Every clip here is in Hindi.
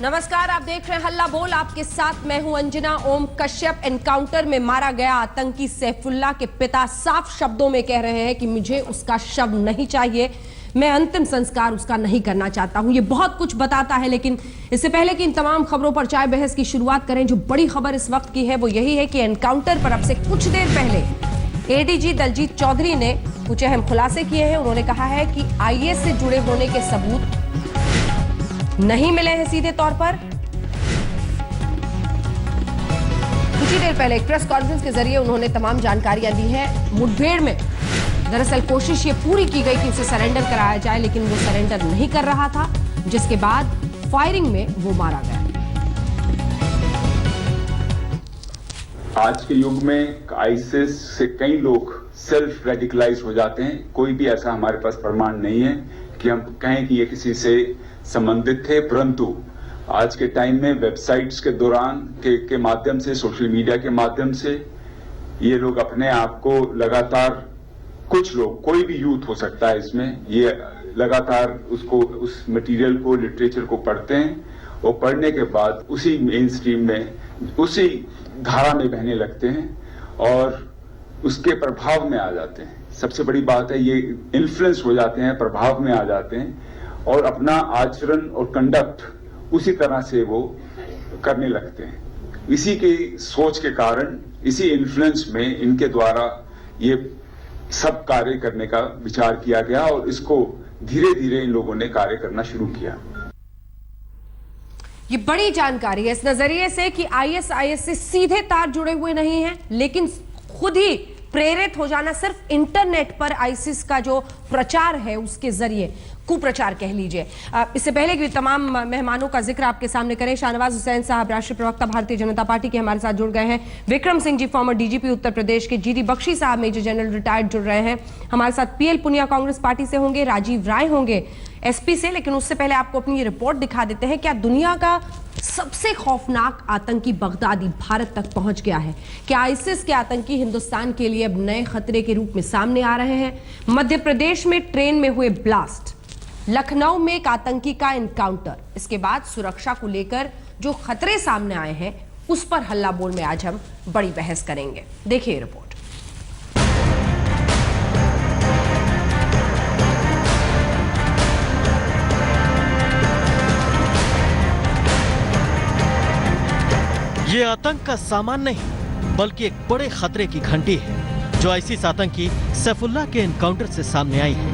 नमस्कार, आप देख रहे हैं हल्ला बोल। आपके साथ मैं हूं अंजना। ओम कश्यप एनकाउंटर में मारा गया आतंकी सैफुल्लाह के पिता साफ शब्दों में कह रहे हैं कि मुझे उसका शव नहीं चाहिए, मैं अंतिम संस्कार उसका नहीं करना चाहता हूं। ये बहुत कुछ बताता है, लेकिन इससे पहले कि इन तमाम खबरों पर चाय बहस की शुरुआत करें, जो बड़ी खबर इस वक्त की है वो यही है कि एनकाउंटर पर अब से कुछ देर पहले एडीजी दलजीत चौधरी ने कुछ अहम खुलासे किए हैं। उन्होंने कहा है कि आईएस से जुड़े होने के सबूत नहीं मिले हैं सीधे तौर पर। कुछ ही देर पहले एक प्रेस कॉन्फ्रेंस के जरिए उन्होंने तमाम जानकारियां दी हैं। मुठभेड़ में दरअसल कोशिश ये पूरी की गई कि उसे सरेंडर कराया जाए, लेकिन वो सरेंडर नहीं कर रहा था, जिसके बाद फायरिंग में वो मारा गया। आज के युग में आईसिस से कई लोग सेल्फ रेडिकलाइज हो जाते हैं। कोई भी ऐसा हमारे पास प्रमाण नहीं है कि हम कहें कि ये किसी से संबंधित थे, परंतु आज के टाइम में वेबसाइट्स के दौरान के माध्यम से, सोशल मीडिया के माध्यम से ये लोग अपने आप को लगातार, कुछ लोग, कोई भी यूथ हो सकता है इसमें, ये लगातार उस मटेरियल को, लिटरेचर को पढ़ते हैं और पढ़ने के बाद उसी मेन स्ट्रीम में, उसी धारा में बहने लगते हैं और उसके प्रभाव में आ जाते हैं। सबसे बड़ी बात है, ये इन्फ्लुएंस हो जाते हैं, प्रभाव में आ जाते हैं और अपना आचरण और कंडक्ट उसी तरह से वो करने लगते हैं। इसी की सोच के कारण, इसी इन्फ्लुएंस में इनके द्वारा ये सब कार्य करने का विचार किया गया और इसको धीरे धीरे इन लोगों ने कार्य करना शुरू किया। ये बड़ी जानकारी है इस नजरिए से कि आईएस से सीधे तार जुड़े हुए नहीं हैं, लेकिन खुद ही प्रेरित हो जाना, सिर्फ इंटरनेट पर आईसिस का जो प्रचार है उसके जरिए, कुप्रचार कह लीजिए। इससे पहले कि तमाम मेहमानों का जिक्र आपके सामने करें, शाहनवाज हुसैन साहब राष्ट्रीय प्रवक्ता भारतीय जनता पार्टी के हमारे साथ जुड़ गए हैं। विक्रम सिंह जी फॉर्मर डीजीपी उत्तर प्रदेश के, जीडी बख्शी साहब मेजर जनरल रिटायर्ड जुड़ रहे हैं हमारे साथ। पीएल पुनिया कांग्रेस पार्टी से होंगे, राजीव राय होंगे एसपी से। लेकिन उससे पहले आपको अपनी ये रिपोर्ट दिखा देते हैं। क्या दुनिया का सबसे खौफनाक आतंकी बगदादी भारत तक पहुंच गया है? क्या आईसिस के आतंकी हिंदुस्तान के लिए अब नए खतरे के रूप में सामने आ रहे हैं? मध्य प्रदेश में ट्रेन में हुए ब्लास्ट, लखनऊ में एक आतंकी का एनकाउंटर, इसके बाद सुरक्षा को लेकर जो खतरे सामने आए हैं उस पर हल्ला बोल में आज हम बड़ी बहस करेंगे। देखिए रिपोर्ट। ये आतंक का सामान नहीं, बल्कि एक बड़े खतरे की घंटी है जो आईसिस आतंकी सैफुल्लाह के एनकाउंटर से सामने आई है।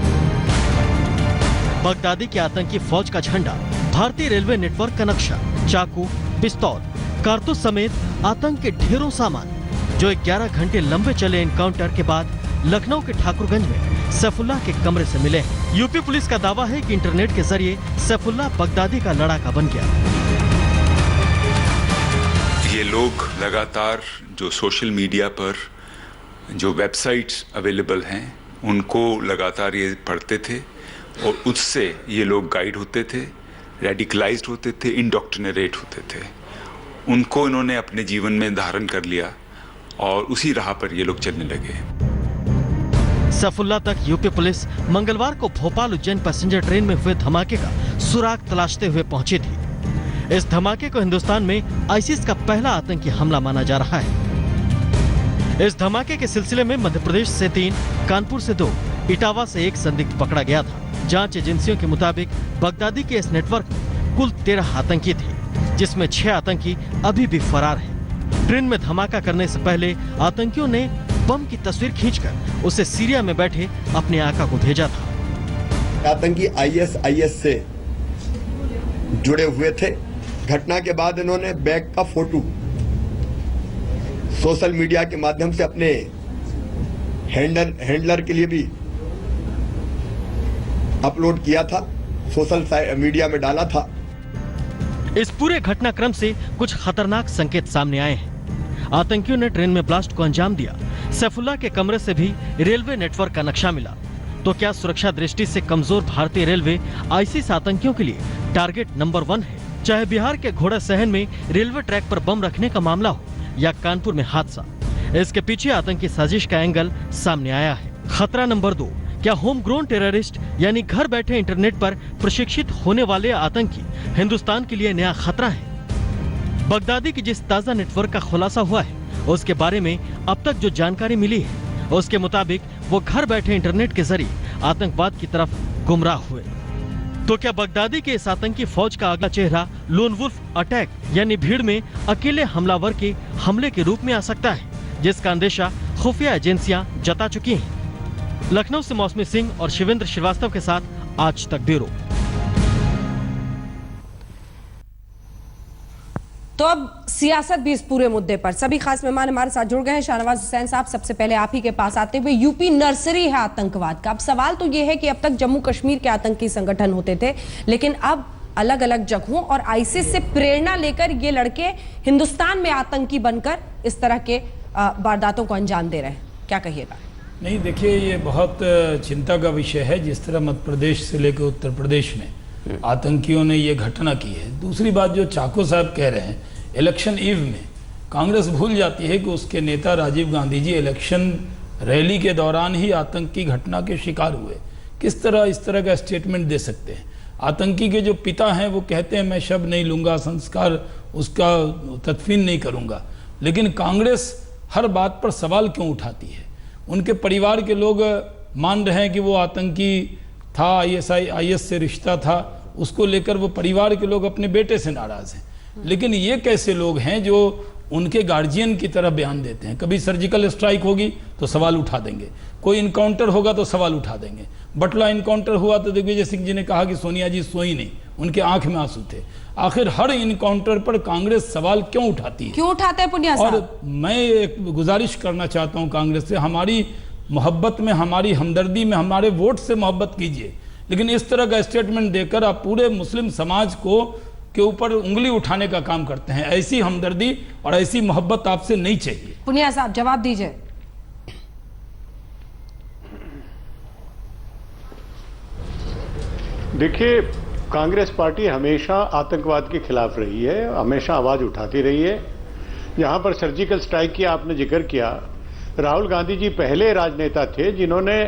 बगदादी के आतंकी फौज का झंडा, भारतीय रेलवे नेटवर्क का नक्शा, चाकू, पिस्तौल, कारतूस समेत आतंक के ढेरों सामान जो 11 घंटे लंबे चले एनकाउंटर के बाद लखनऊ के ठाकुरगंज में सैफुल्लाह के कमरे से मिले हैं। यूपी पुलिस का दावा है कि इंटरनेट के जरिए सैफुल्लाह बगदादी का लड़ाका बन गया। ये लोग लगातार जो सोशल मीडिया पर जो वेबसाइट्स अवेलेबल हैं उनको लगातार ये पढ़ते थे और उससे ये लोग गाइड होते थे, रेडिकलाइज्ड होते थे, इंडोक्ट्रिनेट होते थे। उनको इन्होंने अपने जीवन में धारण कर लिया और उसी राह पर ये लोग चलने लगे। सैफुल्लाह तक यूपी पुलिस मंगलवार को भोपाल उज्जैन पैसेंजर ट्रेन में हुए धमाके का सुराग तलाशते हुए पहुंची थी। इस धमाके को हिंदुस्तान में आईसिस का पहला आतंकी हमला माना जा रहा है। इस धमाके के सिलसिले में मध्य प्रदेश से 3, कानपुर से 2, इटावा से 1 संदिग्ध पकड़ा गया था। जांच एजेंसियों के मुताबिक बगदादी के इस नेटवर्क में कुल 13 आतंकी थे, जिसमें 6 आतंकी अभी भी फरार हैं। ट्रेन में धमाका करने से पहले आतंकियों ने बम की तस्वीर खींचकर उसे सीरिया में बैठे अपने आका को भेजा था। आतंकी आईएस से जुड़े हुए थे। घटना के बाद इन्होंने बैग का फोटो सोशल मीडिया के माध्यम से अपने हैंडलर के लिए भी अपलोड किया था, सोशल मीडिया में डाला था। इस पूरे घटनाक्रम से कुछ खतरनाक संकेत सामने आए हैं। आतंकियों ने ट्रेन में ब्लास्ट को अंजाम दिया। सैफुल्लाह के कमरे से भी रेलवे नेटवर्क का नक्शा मिला। तो क्या सुरक्षा दृष्टि से कमजोर भारतीय रेलवे आईसिस आतंकियों के लिए टारगेट नंबर 1 है? चाहे बिहार के घोड़ा सहन में रेलवे ट्रैक पर बम रखने का मामला हो या कानपुर में हादसा, इसके पीछे आतंकी साजिश का एंगल सामने आया है। खतरा नंबर 2, क्या होम ग्रोन टेररिस्ट यानी घर बैठे इंटरनेट पर प्रशिक्षित होने वाले आतंकी हिंदुस्तान के लिए नया खतरा है? बगदादी की जिस ताजा नेटवर्क का खुलासा हुआ है उसके बारे में अब तक जो जानकारी मिली है उसके मुताबिक वो घर बैठे इंटरनेट के जरिए आतंकवाद की तरफ गुमराह हुए। तो क्या बगदादी के इस आतंकी फौज का अगला चेहरा लोन वुल्फ अटैक यानी भीड़ में अकेले हमलावर के हमले के रूप में आ सकता है, जिसका अंदेशा खुफिया एजेंसियां जता चुकी हैं? लखनऊ से मौसमी सिंह और शिवेंद्र श्रीवास्तव के साथ आज तक ब्यूरो। तो अब सियासत भी इस पूरे मुद्दे पर। सभी खास मेहमान हमारे साथ जुड़ गए हैं। शाहनवाज हुसैन साहब, सबसे पहले आप ही के पास आते हुए, यूपी नर्सरी है आतंकवाद का। अब सवाल तो यह है कि अब तक जम्मू कश्मीर के आतंकी संगठन होते थे, लेकिन अब अलग अलग जगहों और आईसिस से प्रेरणा लेकर ये लड़के हिंदुस्तान में आतंकी बनकर इस तरह के वारदातों को अंजाम दे रहे हैं। क्या कहिएगा? नहीं, देखिए, ये बहुत चिंता का विषय है जिस तरह मध्य प्रदेश से लेकर उत्तर प्रदेश में आतंकियों ने ये घटना की है। दूसरी बात जो चाको साहब कह रहे हैं, इलेक्शन ईव में कांग्रेस भूल जाती है कि उसके नेता राजीव गांधी जी इलेक्शन रैली के दौरान ही आतंक की घटना के शिकार हुए। किस तरह इस तरह का स्टेटमेंट दे सकते हैं? आतंकी के जो पिता हैं वो कहते हैं मैं शव नहीं लूंगा, संस्कार उसका तदफीन नहीं करूंगा, लेकिन कांग्रेस हर बात पर सवाल क्यों उठाती है? उनके परिवार के लोग मान रहे हैं कि वो आतंकी था, IS से रिश्ता था, उसको लेकर वो परिवार के लोग अपने बेटे से नाराज हैं। लेकिन ये कैसे लोग हैं जो उनके गार्जियन की तरह बयान देते हैं? कभी सर्जिकल स्ट्राइक होगी तो सवाल उठा देंगे, कोई इनकाउंटर होगा तो सवाल उठा देंगे। बटला इनकाउंटर हुआ तो दिग्विजय सिंह जी ने कहा कि सोनिया जी सोई नहीं, उनके आंख में आंसू थे। आखिर हर इनकाउंटर पर कांग्रेस सवाल क्यों उठाती है? क्यों उठाते हैं पुनिया साहब? और मैं एक गुजारिश करना चाहता हूं कांग्रेस से, हमारी मोहब्बत में, हमारी हमदर्दी में, हमारे वोट से मोहब्बत कीजिए, लेकिन इस तरह का स्टेटमेंट देकर आप पूरे मुस्लिम समाज को के ऊपर उंगली उठाने का काम करते हैं। ऐसी हमदर्दी और ऐसी मोहब्बत आपसे नहीं चाहिए। पुनिया साहब जवाब दीजिए। देखिए, कांग्रेस पार्टी हमेशा आतंकवाद के खिलाफ रही है, हमेशा आवाज उठाती रही है। यहां पर सर्जिकल स्ट्राइक की आपने जिक्र किया, राहुल गांधी जी पहले राजनेता थे जिन्होंने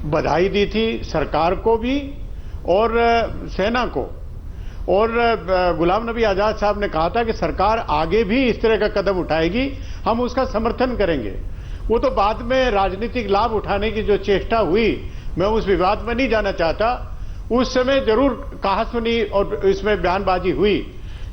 बधाई दी थी सरकार को भी और सेना को, और गुलाम नबी आजाद साहब ने कहा था कि सरकार आगे भी इस तरह का कदम उठाएगी, हम उसका समर्थन करेंगे। वो तो बाद में राजनीतिक लाभ उठाने की जो चेष्टा हुई, मैं उस विवाद में नहीं जाना चाहता, उस समय जरूर कहा सुनी और इसमें बयानबाजी हुई,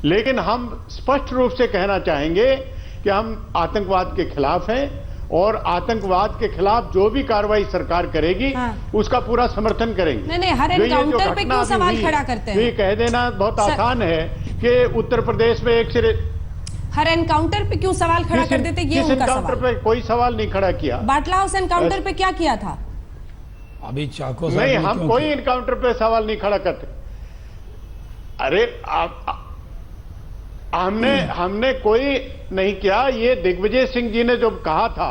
लेकिन हम स्पष्ट रूप से कहना चाहेंगे कि हम आतंकवाद के खिलाफ हैं और आतंकवाद के खिलाफ जो भी कार्रवाई सरकार करेगी उसका पूरा समर्थन करेंगे। नहीं, हर एनकाउंटर पे क्यों सवाल खड़ा करते हैं? ये कह देना बहुत आसान है कि उत्तर प्रदेश में एक सिरे हर एनकाउंटर पे क्यों सवाल खड़ा कर देते? ये उनका सवाल। पे कोई सवाल नहीं खड़ा किया। बाटला हाउस एनकाउंटर पे क्या किया था? अभी चाको नहीं, हम कोई इनकाउंटर पे सवाल नहीं खड़ा करते। अरे हमने कोई नहीं किया। ये दिग्विजय सिंह जी ने जो कहा था,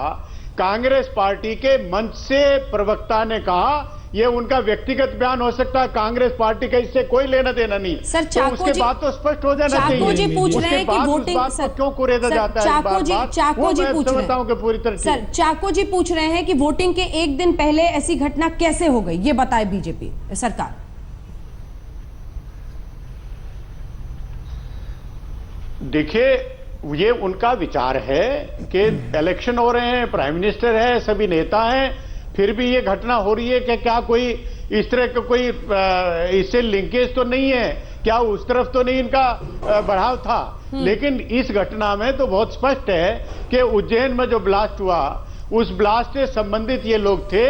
कांग्रेस पार्टी के मंच से प्रवक्ता ने कहा, ये उनका व्यक्तिगत बयान हो सकता है, कांग्रेस पार्टी का इससे कोई लेना देना नहीं। सर, तो उसके बाद तो स्पष्ट हो जाना चाहिए। चाको जी पूछ रहे हैं कि वोटिंग क्यों कुरेदा जाता है? चाको जी पूछ रहे हैं, पूरी तरह सर चाको जी पूछ रहे हैं कि वोटिंग के एक दिन पहले ऐसी घटना कैसे हो गई, ये बताए बीजेपी सरकार। देखिए, ये उनका विचार है कि इलेक्शन हो रहे हैं, प्राइम मिनिस्टर है, सभी नेता हैं, फिर भी ये घटना हो रही है कि क्या कोई इस तरह का कोई इससे लिंकेज तो नहीं है, क्या उस तरफ तो नहीं इनका बढ़ाव था? लेकिन इस घटना में तो बहुत स्पष्ट है कि उज्जैन में जो ब्लास्ट हुआ, उस ब्लास्ट से संबंधित ये लोग थे।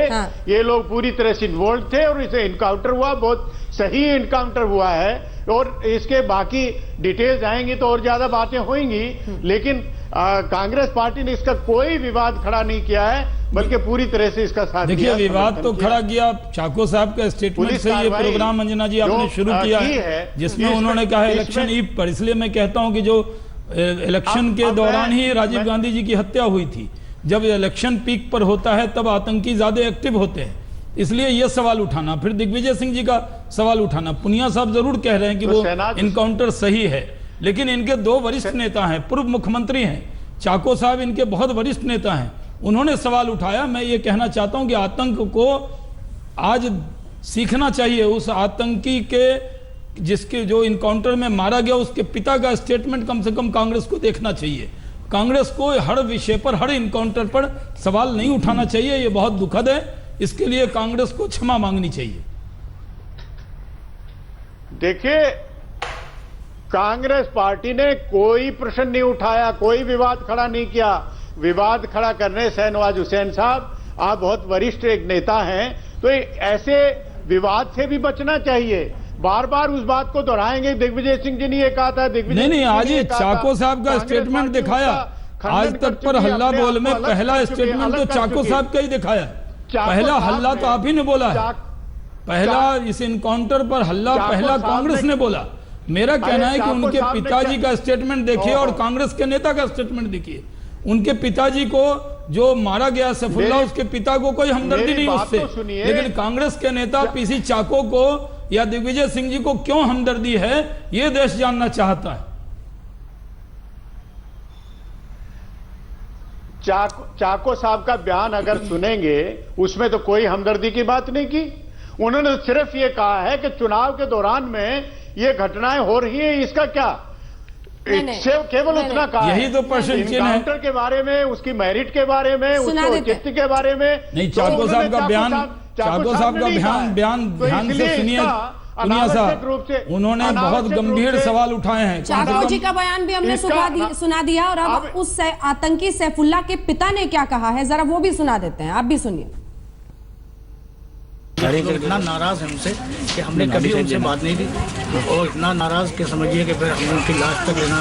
ये लोग पूरी तरह से इन्वॉल्व थे और इसे इनकाउंटर हुआ, बहुत सही इनकाउंटर हुआ है, और इसके बाकी डिटेल्स आएंगी तो और ज्यादा बातें होंगी। लेकिन कांग्रेस पार्टी ने इसका कोई विवाद खड़ा नहीं किया है, बल्कि पूरी तरह से इसका साथ देखिए, विवाद तो खड़ा किया चाको साहब का स्टेटमेंट से ये प्रोग्राम अंजना जी आपने शुरू किया है, जिसमें उन्होंने कहा इलेक्शन ईव पर। इसलिए मैं कहता हूं कि जो इलेक्शन के दौरान ही राजीव गांधी जी की हत्या हुई थी, जब इलेक्शन पीक पर होता है तब आतंकी ज्यादा एक्टिव होते हैं, इसलिए यह सवाल उठाना, फिर दिग्विजय सिंह जी का सवाल उठाना। पुनिया साहब जरूर कह रहे हैं कि वो इनकाउंटर सही है, लेकिन इनके दो वरिष्ठ नेता हैं, पूर्व मुख्यमंत्री हैं, चाको साहब इनके बहुत वरिष्ठ नेता हैं, उन्होंने सवाल उठाया। मैं ये कहना चाहता हूं कि आतंक को आज सीखना चाहिए उस आतंकी के जिसके जो इनकाउंटर में मारा गया, उसके पिता का स्टेटमेंट कम से कम कांग्रेस को देखना चाहिए। कांग्रेस को हर विषय पर, हर इनकाउंटर पर सवाल नहीं उठाना चाहिए। ये बहुत दुखद है, इसके लिए कांग्रेस को क्षमा मांगनी चाहिए। देखिए, कांग्रेस पार्टी ने कोई प्रश्न नहीं उठाया, कोई विवाद खड़ा नहीं किया। विवाद खड़ा करने शहनवाज हुसैन साहब, आप बहुत वरिष्ठ एक नेता हैं, तो ऐसे विवाद से भी बचना चाहिए। बार बार उस बात को दोहराएंगे, दिग्विजय सिंह जी ने ये कहा था, दिग्विजय नहीं, आज ये चाको साहब का स्टेटमेंट दिखाया। आज तक पर हल्ला बोल में पहला स्टेटमेंट तो चाको साहब का ही दिखाया। पहला हल्ला तो आप ही ने बोला है, पहला इस इनकाउंटर पर हल्ला पहला कांग्रेस ने बोला। मेरा कहना है कि उनके पिताजी का स्टेटमेंट देखिए और कांग्रेस के नेता का स्टेटमेंट देखिए। उनके पिताजी को जो मारा गया सैफुल्लाह, उसके पिता को कोई हमदर्दी नहीं उससे, लेकिन कांग्रेस के नेता पीसी चाको को या दिग्विजय सिंह जी को क्यों हमदर्दी है, ये देश जानना चाहता है। चाको साहब का बयान अगर सुनेंगे, उसमें तो कोई हमदर्दी की बात नहीं की। उन्होंने सिर्फ ये कहा है कि चुनाव के दौरान में ये घटनाएं हो रही हैं, इसका क्या केवल उतना कहा। यही तो प्रश्न चिन्ह है। इनकाउंटर के बारे में, उसकी मेरिट के बारे में, उसके औचित्य के बारे में नहीं। चाको साहब का बयान, चाको साहब का बयान ध्यान से सुनिए पुनिया साहब, उन्होंने बहुत गंभीर सवाल उठाए हैं। चाको जी का बयान भी हमने सुना दिया, और अब उस आतंकी सैफुल्लाह के पिता ने क्या कहा है, जरा वो भी सुना देते हैं, आप भी सुनिए। इतना नाराज है उनसे कि हमने कभी उनसे बात नहीं की, और इतना नाराज के समझिए कि फिर हमने उनकी लाश तक लेना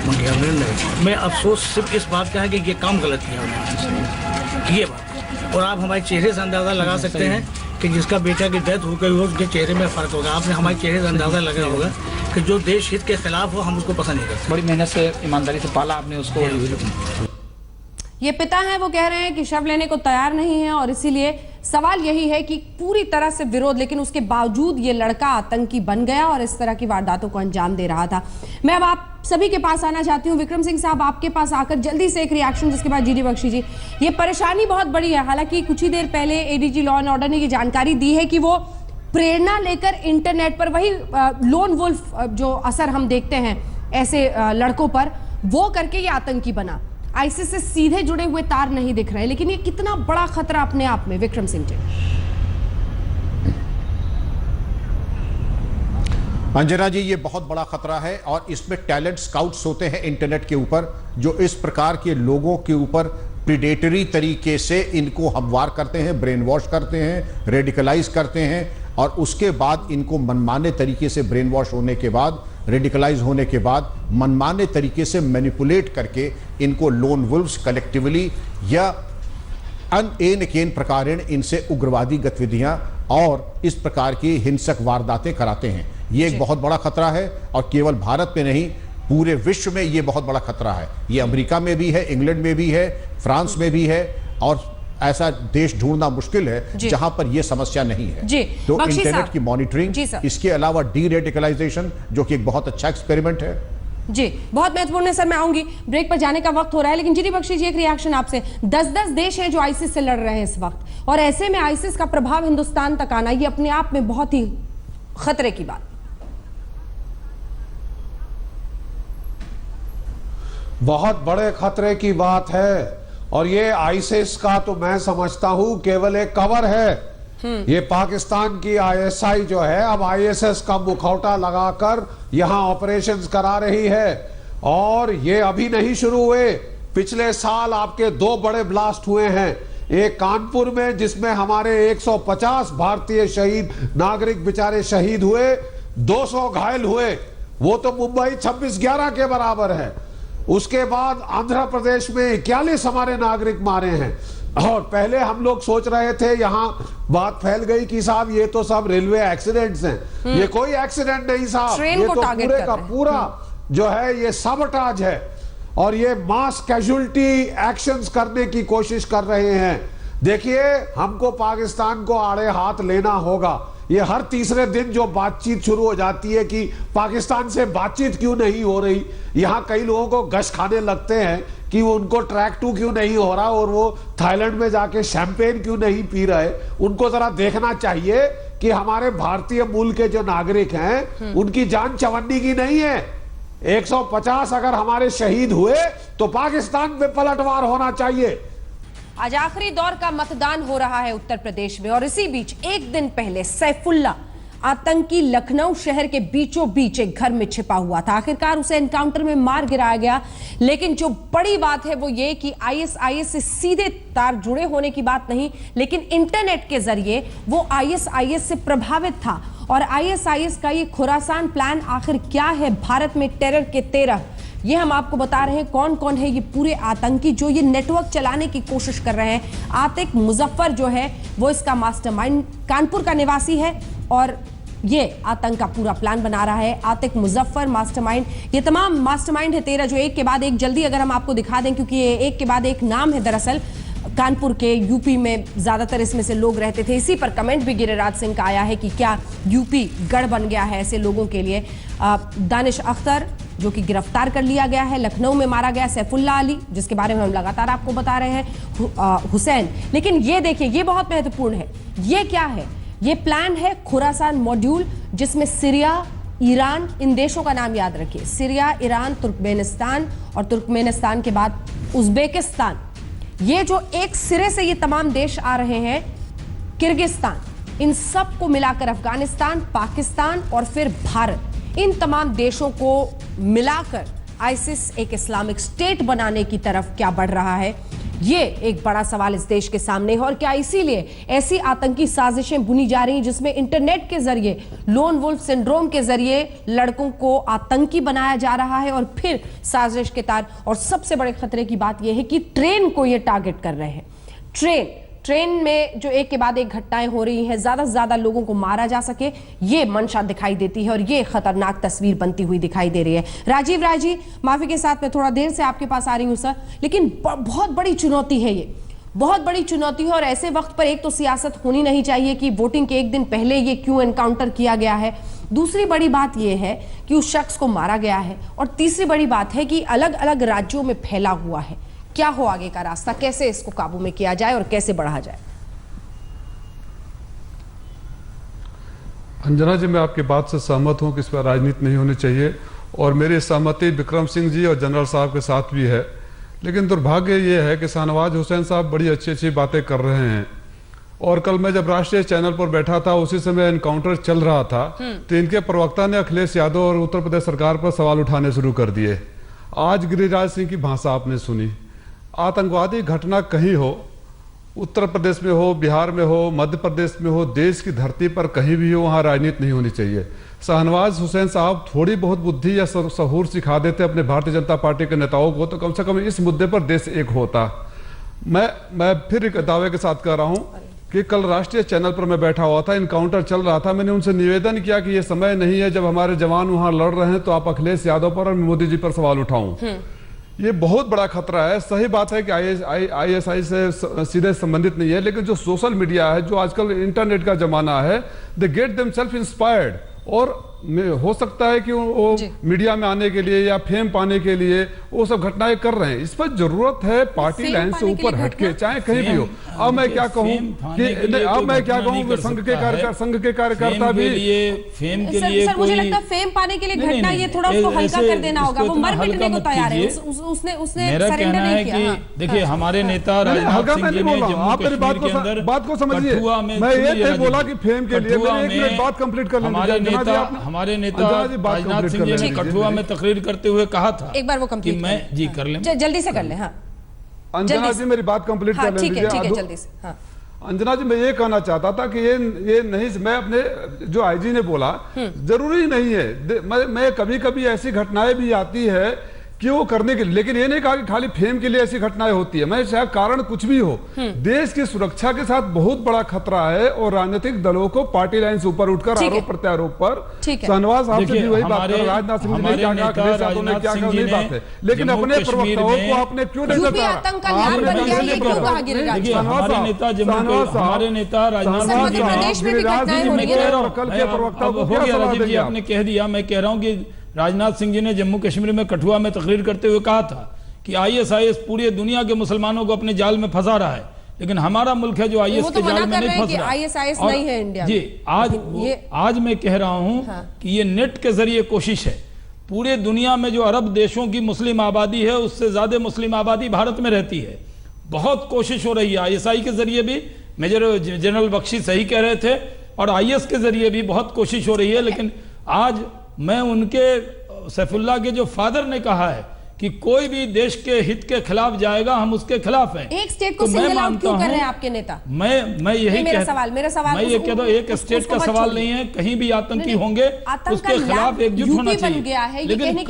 मंडिया। मैं अफसोस सिर्फ इस बात का है कि ये काम गलत किया उन्होंने, ये बात। और आप हमारे चेहरे से अंदाज़ा लगा सकते हैं कि जिसका बेटा की डेथ हो गई हो, उसके चेहरे में फ़र्क होगा। आपने हमारे चेहरे से अंदाज़ा लगा होगा कि जो देश हित के खिलाफ हो, हम उसको पसंद नहीं करते। बड़ी मेहनत से, ईमानदारी से पाला आपने उसको। ये पिता हैं, वो कह रहे हैं कि शव लेने को तैयार नहीं है, और इसीलिए सवाल यही है कि पूरी तरह से विरोध, लेकिन उसके बावजूद ये लड़का आतंकी बन गया और इस तरह की वारदातों को अंजाम दे रहा था। मैं अब आप सभी के पास आना चाहती हूँ। विक्रम सिंह साहब, आपके पास आकर जल्दी से एक रिएक्शन, जिसके बाद जीडी बख्शी जी। ये परेशानी बहुत बड़ी है। हालांकि कुछ ही देर पहले एडीजी लॉ एंड ऑर्डर ने ये जानकारी दी है कि वो प्रेरणा लेकर इंटरनेट पर वही लोन वुल्फ जो असर हम देखते हैं ऐसे लड़कों पर, वो करके ये आतंकी बना। आईसिस से सीधे जुड़े हुए तार नहीं दिख रहे, लेकिन ये कितना बड़ा खतरा अपने आप में, विक्रम सिंह जी। अंजना जी, ये बहुत बड़ा खतरा है, और इसमें टैलेंट स्काउट्स होते हैं इंटरनेट के ऊपर, जो इस प्रकार के लोगों के ऊपर प्रीडेटरी तरीके से इनको हमवार करते हैं, ब्रेन वॉश करते हैं, रेडिकलाइज करते हैं, और उसके बाद इनको मनमाने तरीके से ब्रेन वॉश होने के बाद, रेडिकलाइज होने के बाद, मनमाने तरीके से मैनिपुलेट करके इनको लोन वुल्व्स कलेक्टिवली या अन केन प्रकारेण इनसे उग्रवादी गतिविधियां और इस प्रकार की हिंसक वारदातें कराते हैं। ये एक बहुत बड़ा खतरा है, और केवल भारत में नहीं, पूरे विश्व में ये बहुत बड़ा खतरा है। ये अमेरिका में भी है, इंग्लैंड में भी है, फ्रांस में भी है, और ऐसा देश ढूंढना मुश्किल है जहां पर यह समस्या नहीं है। तो इंटरनेट की मॉनिटरिंग, इसके अलावा डी रेडिकलाइजेशन, जो कि एक बहुत अच्छा एक्सपेरिमेंट है। जी, बहुत महत्वपूर्ण है सर। मैं आऊंगी, ब्रेक पर जाने का वक्त हो रहा है, लेकिन जीडी बख्शी जी, एक रिएक्शन आपसे। 10-10 देश हैं जो आईसिस से लड़ रहे हैं इस वक्त, और ऐसे में आईसिस का प्रभाव हिंदुस्तान तक आना, ये अपने आप में बहुत ही खतरे की बात। बहुत बड़े खतरे की बात है, और ये आईसिस का तो मैं समझता हूं केवल एक कवर है। ये पाकिस्तान की आईएसआई जो है, अब आईएसएस का मुखौटा लगाकर यहां ऑपरेशंस करा रही है, और ये अभी नहीं शुरू हुए। पिछले साल आपके 2 बड़े ब्लास्ट हुए हैं, एक कानपुर में जिसमें हमारे 150 भारतीय शहीद नागरिक बेचारे शहीद हुए, 200 घायल हुए, वो तो मुंबई 26/11 के बराबर है। उसके बाद आंध्र प्रदेश में 41 हमारे नागरिक मारे हैं, और पहले हम लोग सोच रहे थे, यहां बात फैल गई कि साहब ये तो सब रेलवे एक्सीडेंट्स हैं। ये कोई एक्सीडेंट नहीं साहब, ये तो पूरे का पूरा जो है ये साबोटाज है, और ये मास कैजुअल्टी एक्शंस करने की कोशिश कर रहे हैं। देखिए, हमको पाकिस्तान को आड़े हाथ लेना होगा। ये हर तीसरे दिन जो बातचीत शुरू हो जाती है कि पाकिस्तान से बातचीत क्यों नहीं हो रही, यहां कई लोगों को गश खाने लगते हैं कि उनको ट्रैक 2 क्यों नहीं हो रहा और वो थाईलैंड में जाके शैंपेन क्यों नहीं पी रहे। उनको जरा देखना चाहिए कि हमारे भारतीय मूल के जो नागरिक हैं उनकी जान चवन्नी की नहीं है। 150 अगर हमारे शहीद हुए तो पाकिस्तान पे पलटवार होना चाहिए। आज आखिरी दौर का मतदान हो रहा है उत्तर प्रदेश में और इसी बीच एक दिन पहले सैफुल्ला आतंकी लखनऊ शहर के बीचों बीच एक घर में छिपा हुआ था। आखिरकार उसे एनकाउंटर में मार गिराया गया। लेकिन जो बड़ी बात है वो ये कि आईएसआईएस से सीधे तार जुड़े होने की बात नहीं, लेकिन इंटरनेट के जरिए वो आईएसआईएस से प्रभावित था। और आईएसआईएस का ये खुरासान प्लान आखिर क्या है, भारत में टेरर के 13, ये हम आपको बता रहे हैं। कौन कौन है ये पूरे आतंकी जो ये नेटवर्क चलाने की कोशिश कर रहे हैं। आतिक मुजफ्फर जो है वो इसका मास्टरमाइंड कानपुर का निवासी है और ये आतंक का पूरा प्लान बना रहा है। आतिक मुजफ्फर मास्टरमाइंड, ये तमाम मास्टरमाइंड है 13 जो एक के बाद एक, जल्दी अगर हम आपको दिखा दें क्योंकि ये एक के बाद एक नाम है। दरअसल कानपुर के यूपी में ज्यादातर इसमें से लोग रहते थे। इसी पर कमेंट भी गिरिराज सिंह का आया है कि क्या यूपी गढ़ बन गया है ऐसे लोगों के लिए। दानिश अख्तर जो कि गिरफ्तार कर लिया गया है, लखनऊ में मारा गया सैफुल्ला अली जिसके बारे में हम लगातार आपको बता रहे हैं, हुसैन। लेकिन ये देखिए, ये बहुत महत्वपूर्ण है। ये क्या है? ये प्लान है खुरासान मॉड्यूल, जिसमें सीरिया, ईरान, इन देशों का नाम याद रखिए, सीरिया, ईरान, तुर्कमेनिस्तान और तुर्कमेनिस्तान के बाद उज्बेकिस्तान, ये जो एक सिरे से ये तमाम देश आ रहे हैं, किर्गिस्तान, इन सब को मिलाकर अफगानिस्तान, पाकिस्तान और फिर भारत, इन तमाम देशों को मिलाकर आईसिस एक इस्लामिक स्टेट बनाने की तरफ क्या बढ़ रहा है, ये एक बड़ा सवाल इस देश के सामने है। और क्या इसीलिए ऐसी आतंकी साजिशें बुनी जा रही हैं जिसमें इंटरनेट के जरिए, लोन वुल्फ सिंड्रोम के जरिए लड़कों को आतंकी बनाया जा रहा है और फिर साजिश के तार। और सबसे बड़े खतरे की बात यह है कि ट्रेन को ये टारगेट कर रहे हैं। ट्रेन में जो एक के बाद एक घटनाएं हो रही हैं, ज्यादा से ज्यादा लोगों को मारा जा सके, ये मंशा दिखाई देती है और ये खतरनाक तस्वीर बनती हुई दिखाई दे रही है। राजीव राय जी, माफी के साथ मैं थोड़ा देर से आपके पास आ रही हूं सर, लेकिन बहुत बड़ी चुनौती है ये, बहुत बड़ी चुनौती है। और ऐसे वक्त पर एक तो सियासत होनी नहीं चाहिए कि वोटिंग के एक दिन पहले ये क्यों एनकाउंटर किया गया है। दूसरी बड़ी बात यह है कि उस शख्स को मारा गया है। और तीसरी बड़ी बात है कि अलग अलग राज्यों में फैला हुआ है। क्या हो आगे का रास्ता, कैसे इसको काबू में किया जाए और कैसे बढ़ा जाए? अंजना जी, मैं आपकी बात से सहमत हूं कि इस पर राजनीति नहीं होनी चाहिए और मेरी सहमति विक्रम सिंह जी और जनरल साहब के साथ भी है। लेकिन दुर्भाग्य ये है कि शाहनवाज हुसैन साहब बड़ी अच्छी अच्छी बातें कर रहे हैं और कल मैं जब राष्ट्रीय चैनल पर बैठा था उसी समय एनकाउंटर चल रहा था तो इनके प्रवक्ता ने अखिलेश यादव और उत्तर प्रदेश सरकार पर सवाल उठाने शुरू कर दिए। आज गिरिराज सिंह की भाषा आपने सुनी। आतंकवादी घटना कहीं हो, उत्तर प्रदेश में हो, बिहार में हो, मध्य प्रदेश में हो, देश की धरती पर कहीं भी हो, वहाँ राजनीति नहीं होनी चाहिए। शाहनवाज हुसैन साहब थोड़ी बहुत बुद्धि या सहूर सिखा देते अपने भारतीय जनता पार्टी के नेताओं को तो कम से कम इस मुद्दे पर देश एक होता। मैं फिर एक दावे के साथ कह रहा हूँ कि कल राष्ट्रीय चैनल पर मैं बैठा हुआ था, इनकाउंटर चल रहा था, मैंने उनसे निवेदन किया कि ये समय नहीं है जब हमारे जवान वहाँ लड़ रहे हैं तो आप अखिलेश यादव पर और मोदी जी पर सवाल उठाऊं। ये बहुत बड़ा खतरा है। सही बात है कि आईएसआई से सीधे संबंधित नहीं है, लेकिन जो सोशल मीडिया है, जो आजकल इंटरनेट का जमाना है, दे गेट देमसेल्फ इंस्पायर्ड और हो सकता है कि वो मीडिया में आने के लिए या फेम पाने के लिए वो सब घटनाएं कर रहे हैं। इस पर जरूरत है पार्टी लाइन से ऊपर हटके, चाहे कहीं भी हो। अब मैं क्या कहूँ कि संघ के कार्यकर्ता भी फेम के लिए, मुझे लगता है फेम पाने के लिए घटना ये थोड़ा उसको हल्का कर देना होगा। वो मर मिटने को तैयार है, उसने मेरा कहना है कि देखिए हमारे नेता राजनाथ सिंह जी ने जम्मू कश्मीर के अंदर बात को समझिए, मैं ये नहीं बोला कि फेम के लिए, मैं एक मिनट बात कंप्लीट कर लें। हमारे नेता राजनाथ सिंह जी ने कठुआ में तकरीर करते हुए कहा था, एक बार वो कंप्लीट कि मैं जी कर लें, जल्दी से कर लें। हाँ अंजना जी मेरी बात कंप्लीट कर लें। ठीक है जल्दी से। हाँ अंजना जी, मैं ये कहना चाहता था कि ये नहीं, मैं अपने जो आईजी ने बोला जरूरी नहीं है। मैं कभी कभी ऐसी घटनाएं भी आती है कि वो करने के लिए, लेकिन ये नहीं कहा कि खाली फेम के लिए ऐसी घटनाएं होती है। मैं चाहे कारण कुछ भी हो, देश की सुरक्षा के साथ बहुत बड़ा खतरा है और राजनीतिक दलों को पार्टी लाइन से ऊपर उठकर आरोप प्रत्यारोप पर शाहनवाज साहब से भी वही बात कर, राजनाथ सिंह ने क्या कहा, अखिलेश यादव ने क्या कहा, वही बात है। लेकिन अपने प्रवक्ताओं को आपने क्यों नहीं यूपी आतंक का न्याय बन गया, ये क्यों कहा गिरिराज? हमारे नेता राजनाथ सिंह जी आपने कह दिया, मैं कह रहा हूँ कि राजनाथ सिंह जी ने जम्मू कश्मीर में कठुआ में तकरीर करते हुए कहा था कि आईएसआईएस पूरी दुनिया के मुसलमानों को अपने जाल में फंसा रहा है, लेकिन हमारा मुल्क है जो आईएस के जाल में नहीं फंस रहा। आईएसआईएस नहीं है इंडिया जी। आज मैं कह रहा हूं कि ये नेट के जरिए कोशिश है, पूरे दुनिया में जो अरब देशों की मुस्लिम आबादी है उससे ज्यादा मुस्लिम आबादी भारत में रहती है। बहुत कोशिश हो रही है आईएसआई के जरिए भी, मेजर जनरल बख्शी सही कह रहे थे, और आईएस के जरिए भी बहुत कोशिश हो रही है। लेकिन आज मैं उनके सैफुल्लाह के जो फादर ने कहा है कि कोई भी देश के हित के खिलाफ जाएगा, हम उसके खिलाफ हैं। एक स्टेट को सिंगल आउट क्यों कर रहे हैं आपके नेता? मैं यही मेरा सवाल मैं ये कहता हूं, एक स्टेट का सवाल नहीं है, कहीं भी आतंकी होंगे उसके खिलाफ एकजुट होना चाहिए। लेकिन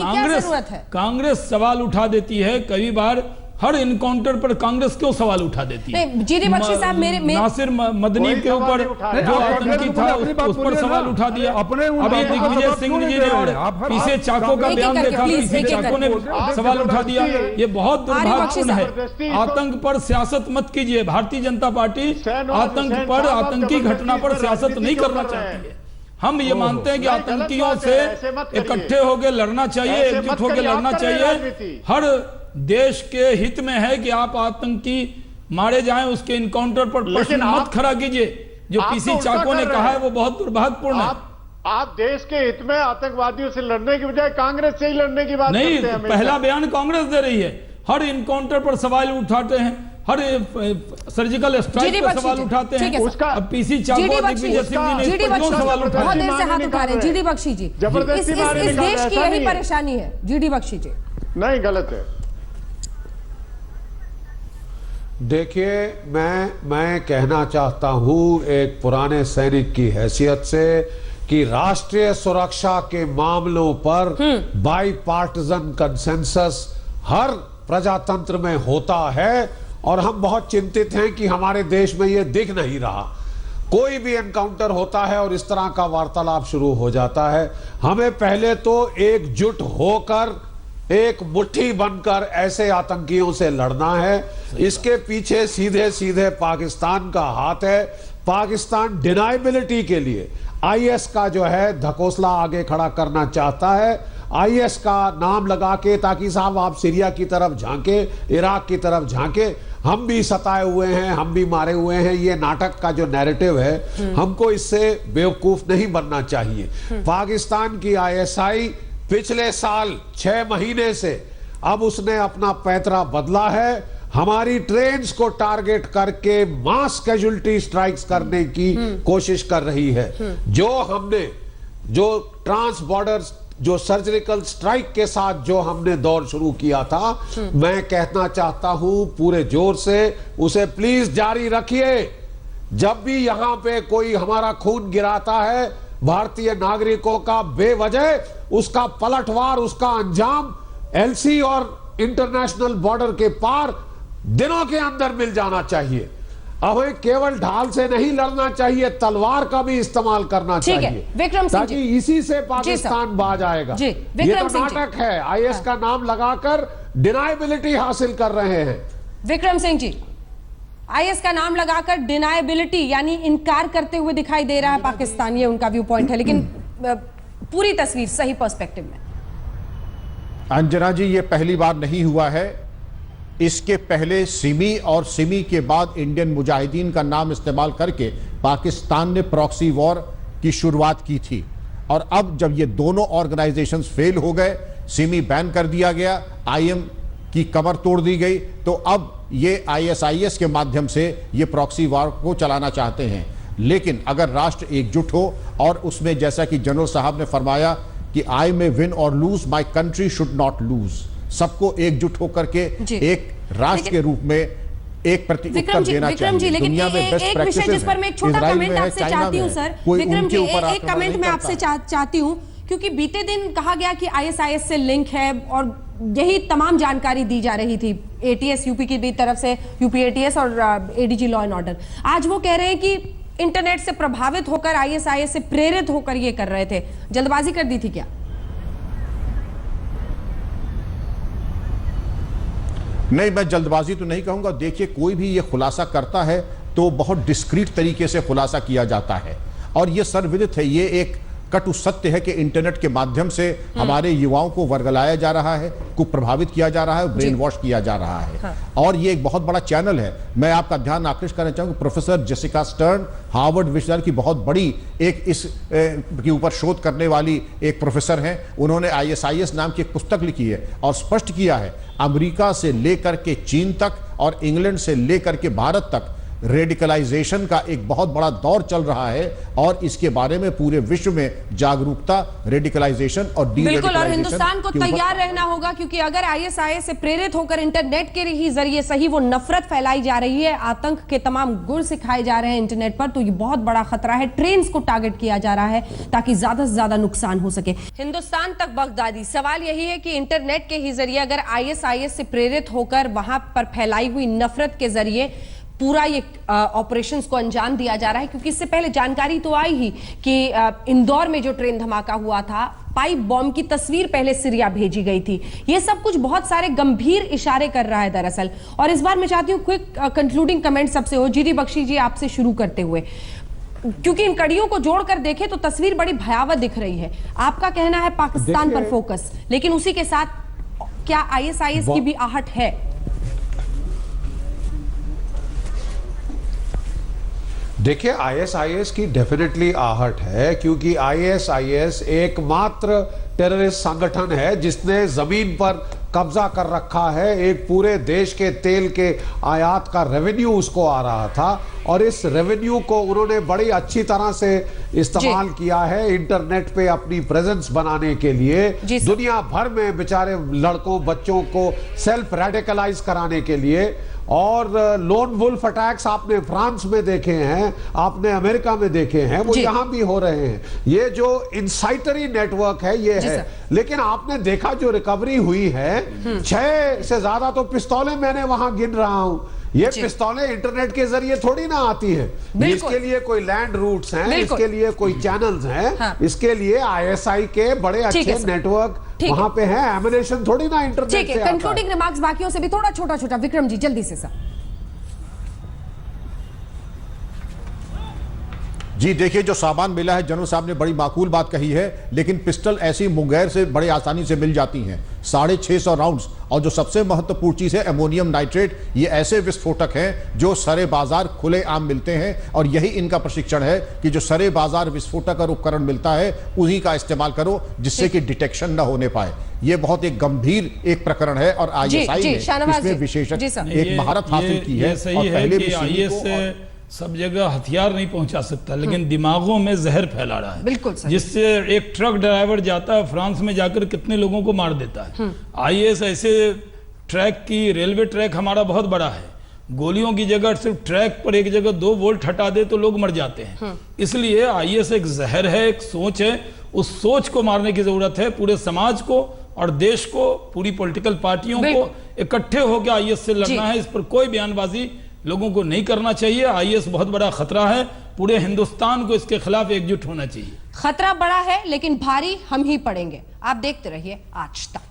कांग्रेस सवाल उठा देती है, कई बार हर इनकाउंटर पर कांग्रेस क्यों सवाल उठा देती है? जीडी बख्शी साहब नासिर मदनी के ऊपर जो आतंकी था उस पर सवाल उठा दिया। अभी दिग्विजय सिंह जी ने और पीछे चाको का बयान देखा, पीछे चाको ने सवाल उठा दिया। ये बहुत दुर्भाग्यपूर्ण है। आतंक पर सियासत मत कीजिए। भारतीय जनता पार्टी आतंक पर, आतंकी घटना पर सियासत नहीं करना चाहती है। हम ये मानते हैं कि आतंकियों से इकट्ठे होकर लड़ना चाहिए, एकजुट होकर लड़ना चाहिए। हर देश के हित में है कि आप आतंकी मारे जाएं, उसके इनकाउंटर पर प्रश्न मत खड़ा कीजिए। जो पीसी चाको ने कहा है वो बहुत दुर्भाग्यपूर्ण है। आप देश के हित में आतंकवादियों से लड़ने की बजाय कांग्रेस से ही लड़ने की बात नहीं, करते हैं। पहला बयान कांग्रेस दे रही है। हर इनकाउंटर पर सवाल उठाते हैं, हर सर्जिकल स्ट्राइक पर सवाल उठाते हैं। उसका पीसी चाको और दिग्विजय सिंह जी ने क्यों सवाल उठाए? बहुत देर से हाथ उठा रहे हैं जीडी बख्शी जी। इस देश की यही परेशानी है जीडी बख्शी जी। नहीं, गलत है। देखिए, मैं कहना चाहता हूं एक पुराने सैनिक की हैसियत से कि राष्ट्रीय सुरक्षा के मामलों पर बाई पार्टिजन कंसेंसस हर प्रजातंत्र में होता है, और हम बहुत चिंतित हैं कि हमारे देश में यह दिख नहीं रहा। कोई भी एनकाउंटर होता है और इस तरह का वार्तालाप शुरू हो जाता है। हमें पहले तो एकजुट होकर, एक मुट्ठी बनकर ऐसे आतंकियों से लड़ना है। इसके पीछे सीधे सीधे पाकिस्तान का हाथ है। पाकिस्तान डिनाइबिलिटी के लिए आईएस का जो है धकोसला आगे खड़ा करना चाहता है, आईएस का नाम लगा के, ताकि साहब आप सीरिया की तरफ झांके, इराक की तरफ झांके, हम भी सताए हुए हैं, हम भी मारे हुए हैं। ये नाटक का जो नैरेटिव है, हमको इससे बेवकूफ नहीं बनना चाहिए। पाकिस्तान की आईएसआई पिछले साल 6 महीने से अब उसने अपना पैतरा बदला है। हमारी ट्रेन्स को टारगेट करके मास कैजुअलिटी स्ट्राइक्स करने की कोशिश कर रही है। जो ट्रांस बॉर्डर, जो सर्जिकल स्ट्राइक के साथ जो हमने दौर शुरू किया था, मैं कहना चाहता हूं पूरे जोर से, उसे प्लीज जारी रखिए। जब भी यहां पे कोई हमारा खून गिराता है भारतीय नागरिकों का बेवजह, उसका पलटवार, उसका अंजाम एलसी और इंटरनेशनल बॉर्डर के पार दिनों के अंदर मिल जाना चाहिए। हमें केवल ढाल से नहीं लड़ना चाहिए, तलवार का भी इस्तेमाल करना चाहिए, ताकि इसी से पाकिस्तान बाज आएगा। ये तो नाटक है, आईएस का नाम लगाकर डिनाइबिलिटी हासिल कर रहे हैं। विक्रम सिंह जी, आईएस का नाम लगाकर डिनाइबिलिटी यानी इनकार करते हुए दिखाई दे रहा है पाकिस्तान, ये उनका व्यू पॉइंट है। लेकिन पूरी तस्वीर सही पर्सपेक्टिव में। अंजना जी, ये पहली बार नहीं हुआ है। इसके पहले सिमी और सिमी के बाद इंडियन मुजाहिदीन का नाम इस्तेमाल करके पाकिस्तान ने प्रॉक्सी वॉर की शुरुआत की थी, और अब जब ये दोनों ऑर्गेनाइजेशंस फेल हो गए, सिमी बैन कर दिया गया, आईएम की कमर तोड़ दी गई, तो अब ये आईएसआईएस के माध्यम से ये प्रॉक्सी वॉर को चलाना चाहते हैं। लेकिन अगर राष्ट्र एकजुट हो, और उसमें जैसा कि जनरल साहब ने फरमाया कि आई में विन और lose, my country should not lose, सबको एकजुट होकर के एक राष्ट्र के रूप में एक प्रत्युत्तर देना चाहिए। लेकिन एक विषय जिस पर मैं एक छोटा कमेंट आपसे चाहती हूं सर, विक्रम जी, एक कमेंट मैं आपसे चाहती हूं, क्योंकि बीते दिन कहा गया कि आईएसआईएस से लिंक है, और यही तमाम जानकारी दी जा रही थी एटीएस यूपी की भी तरफ से, यूपी एटीएस और एडीजी लॉ एंड ऑर्डर। आज वो कह रहे हैं कि इंटरनेट से प्रभावित होकर आईएसआईएस से प्रेरित होकर ये कर रहे थे। जल्दबाजी कर दी थी क्या? नहीं, मैं जल्दबाजी तो नहीं कहूंगा। देखिए, कोई भी ये खुलासा करता है तो बहुत डिस्क्रीट तरीके से खुलासा किया जाता है, और ये सर्वविदित है, ये एक कटु सत्य है कि इंटरनेट के माध्यम से हमारे युवाओं को वर्गलाया जा रहा है, को प्रभावित किया जा रहा है, ब्रेन वॉश किया जा रहा है। हाँ। और ये एक बहुत बड़ा चैनल है। मैं आपका ध्यान आकृष्ट करना चाहूंगा, प्रोफेसर जेसिका स्टर्न हार्वर्ड विश्वविद्यालय की बहुत बड़ी एक इस के ऊपर शोध करने वाली एक प्रोफेसर हैं। उन्होंने ISIS नाम की एक पुस्तक लिखी है और स्पष्ट किया है, अमेरिका से लेकर के चीन तक और इंग्लैंड से लेकर के भारत तक रेडिकलाइजेशन का एक बहुत बड़ा दौर चल रहा है, और इसके बारे में पूरे विश्व में जागरूकता रेडिकलाइजेशन और बिल्कुल, और हिंदुस्तान को तैयार रहना होगा, क्योंकि अगर ISIS से प्रेरित होकर इंटरनेट के ही जरिए सही वो नफरत फैलाई जा रही है, आतंक के तमाम गुण सिखाए जा रहे हैं इंटरनेट पर, तो ये बहुत बड़ा खतरा है। ट्रेन्स को टारगेट किया जा रहा है ताकि ज्यादा से ज्यादा नुकसान हो सके। हिंदुस्तान तक बगदादी, सवाल यही है कि इंटरनेट के ही जरिए अगर ISIS से प्रेरित होकर वहां पर फैलाई हुई नफरत के जरिए पूरा ये ऑपरेशंस को अंजाम दिया जा रहा है, क्योंकि इससे पहले जानकारी तो आई ही कि इंदौर में जो ट्रेन धमाका हुआ था, पाइप बॉम्ब की तस्वीर पहले सीरिया भेजी गई थी। ये सब कुछ बहुत सारे गंभीर इशारे कर रहा है दरअसल। और इस बार मैं चाहती हूँ क्विक कंक्लूडिंग कमेंट सबसे हो। जीडी बख्शी जी, आपसे शुरू करते हुए, क्योंकि इन कड़ियों को जोड़कर देखें तो तस्वीर बड़ी भयावह दिख रही है। आपका कहना है पाकिस्तान पर फोकस, लेकिन उसी के साथ क्या ISIS की भी आहट है? देखिए, ISIS की डेफिनेटली आहट है, क्योंकि ISIS एकमात्र टेररिस्ट संगठन है जिसने जमीन पर कब्जा कर रखा है। एक पूरे देश के तेल के आयात का रेवेन्यू उसको आ रहा था, और इस रेवेन्यू को उन्होंने बड़ी अच्छी तरह से इस्तेमाल किया है इंटरनेट पे अपनी प्रेजेंस बनाने के लिए, दुनिया भर में बेचारे लड़कों बच्चों को सेल्फ रेडिकलाइज कराने के लिए। और लोन वुल्फ अटैक्स आपने फ्रांस में देखे हैं, आपने अमेरिका में देखे हैं, वो यहां भी हो रहे हैं। ये जो इंसाइटरी नेटवर्क है ये है। लेकिन आपने देखा जो रिकवरी हुई है, 6 से ज्यादा तो पिस्तौलें मैंने वहां गिन रहा हूं। ये पिस्तौलें इंटरनेट के जरिए थोड़ी ना आती हैं। इसके लिए कोई लैंड रूट्स हैं, इसके लिए कोई चैनल्स हैं, हाँ। इसके लिए ISI के बड़े अच्छे नेटवर्क वहां पे हैं। एमिनेशन थोड़ी ना इंटरनेट से आता है। कंक्लूडिंग रिमार्क्स बाकियों से भी थोड़ा छोटा विक्रम जी जल्दी से सर। जी देखिए, जो सामान मिला है, जनरल साहब ने बड़ी माकूल बात कही है, लेकिन पिस्टल ऐसी मुंगेर से बड़े आसानी से मिल जाती हैं, 650 राउंड्स। और जो सबसे महत्वपूर्ण चीज है अमोनियम नाइट्रेट, ये ऐसे विस्फोटक हैं जो सरे बाजार खुले आम मिलते हैं, और यही इनका प्रशिक्षण है कि जो सरे बाजार विस्फोटक और उपकरण मिलता है उन्हीं का इस्तेमाल करो, जिससे कि डिटेक्शन न होने पाए। ये बहुत एक गंभीर एक प्रकरण है, और ISI ने इसमें विशेषज्ञ एक महारत हासिल की है। सही है कि IS सब जगह हथियार नहीं पहुंचा सकता, लेकिन दिमागों में जहर फैला रहा है। बिल्कुल सही। जिससे एक ट्रक ड्राइवर जाता है फ्रांस में, जाकर कितने लोगों को मार देता है। IS ऐसे ट्रैक की, रेलवे ट्रैक हमारा बहुत बड़ा है, गोलियों की जगह सिर्फ ट्रैक पर एक जगह 2 वोल्ट हटा दे तो लोग मर जाते हैं। इसलिए IS एक जहर है, एक सोच है। उस सोच को मारने की जरूरत है। पूरे समाज को और देश को, पूरी पॉलिटिकल पार्टियों को इकट्ठे होकर IS से लड़ना है। इस पर कोई बयानबाजी लोगों को नहीं करना चाहिए। IS बहुत बड़ा खतरा है, पूरे हिंदुस्तान को इसके खिलाफ एकजुट होना चाहिए। खतरा बड़ा है, लेकिन भारी हम ही पड़ेंगे। आप देखते रहिए आज तक।